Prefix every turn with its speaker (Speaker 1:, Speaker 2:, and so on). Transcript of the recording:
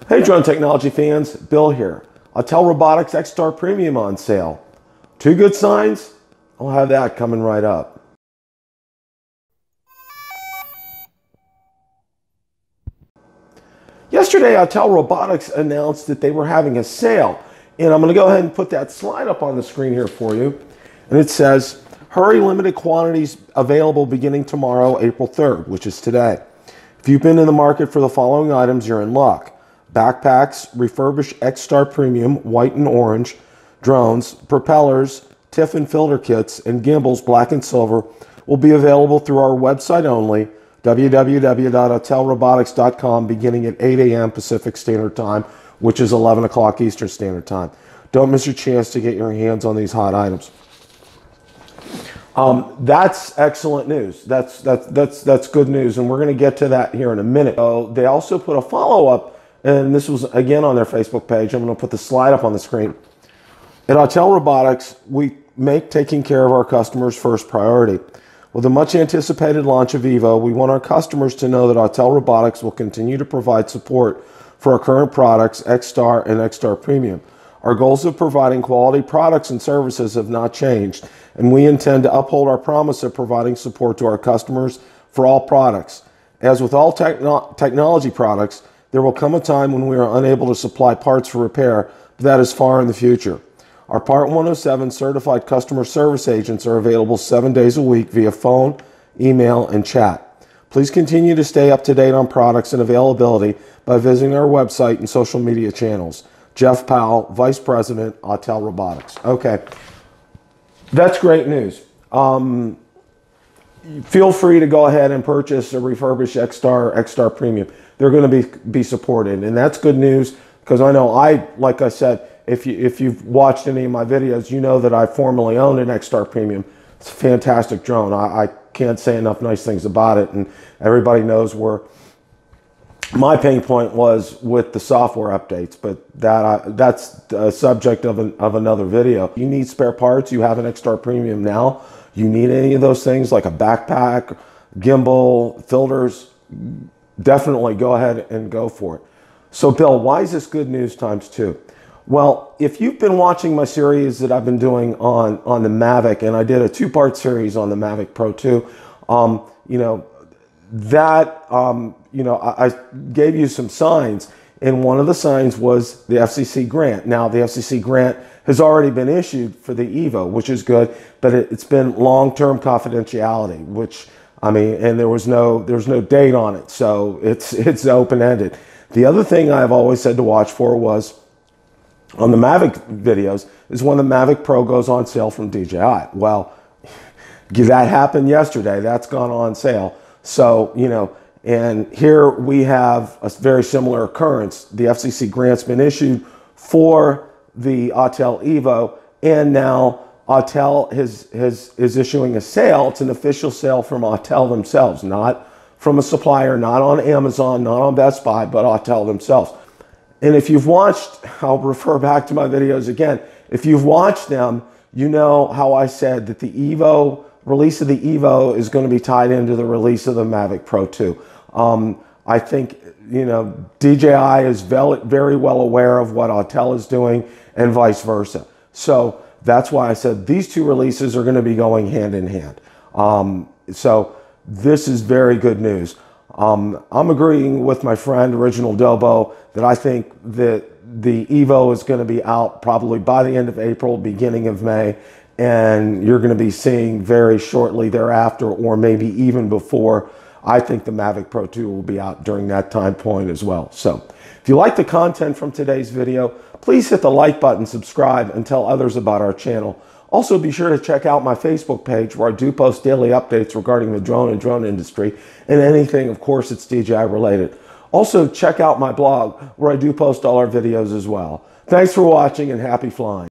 Speaker 1: Hey drone technology fans, Bill here. Autel Robotics X-Star Premium on sale. Two good signs? I'll have that coming right up. Yesterday, Autel Robotics announced that they were having a sale. And I'm going to go ahead and put that slide up on the screen here for you. And it says, hurry, limited quantities available beginning tomorrow, April 3rd, which is today. If you've been in the market for the following items, you're in luck. Backpacks, refurbished X-Star Premium, white and orange, drones, propellers, TIFF and filter kits, and gimbals, black and silver, will be available through our website only, www.autelrobotics.com, beginning at 8 a.m. Pacific Standard Time, which is 11 o'clock Eastern Standard Time. Don't miss your chance to get your hands on these hot items. That's excellent news. That's good news, and we're going to get to that here in a minute. So they also put a follow-up, and this was again on their Facebook page. I'm going to put the slide up on the screen. At Autel Robotics, we make taking care of our customers first priority. With the much anticipated launch of Evo, we want our customers to know that Autel Robotics will continue to provide support for our current products, X-Star and X-Star Premium. Our goals of providing quality products and services have not changed, and we intend to uphold our promise of providing support to our customers for all products. As with all technology products, there will come a time when we are unable to supply parts for repair, but that is far in the future. Our Part 107 certified customer service agents are available 7 days a week via phone, email, and chat. Please continue to stay up to date on products and availability by visiting our website and social media channels. Jeff Powell, Vice President, Autel Robotics. Okay, that's great news. Feel free to go ahead and purchase a refurbished X-Star Premium. They're going to be supported, and that's good news because I know like I said, if you've watched any of my videos, you know that I formerly owned an X-Star Premium. It's a fantastic drone. I can't say enough nice things about it, and everybody knows where my pain point was with the software updates, but that's the subject of another video. You need spare parts, you have an X-Star Premium now. You need any of those things like a backpack, gimbal, filters, definitely go ahead and go for it. So Bill, why is this good news times two? Well, if you've been watching my series that I've been doing on the Mavic, and I did a two-part series on the Mavic Pro 2, I gave you some signs, and one of the signs was the FCC grant. Now, the FCC grant has already been issued for the Evo, which is good, but it's been long-term confidentiality, which, I mean, and there's no date on it, so it's open-ended. The other thing I've always said to watch for was, on the Mavic videos, is when the Mavic Pro goes on sale from DJI. Well, that happened yesterday. That's gone on sale. So, and here we have a very similar occurrence. The FCC grant's been issued for the Autel Evo, and now Autel is issuing a sale. It's an official sale from Autel themselves, not from a supplier, not on Amazon, not on Best Buy, but Autel themselves. And if you've watched, I'll refer back to my videos again. If you've watched them, you know how I said that the release of the Evo is going to be tied into the release of the Mavic Pro 2. I think, DJI is very well aware of what Autel is doing and vice versa. So that's why I said these two releases are going to be going hand in hand. So this is very good news. I'm agreeing with my friend Original Dobo that I think that the Evo is going to be out probably by the end of April, beginning of May, and you're going to be seeing very shortly thereafter, or maybe even before, I think the Mavic Pro 2 will be out during that time point as well. So if you like the content from today's video, please hit the like button, subscribe, and tell others about our channel. Also, be sure to check out my Facebook page where I do post daily updates regarding the drone industry and anything, of course, it's DJI related. Also, check out my blog where I do post all our videos as well. Thanks for watching and happy flying.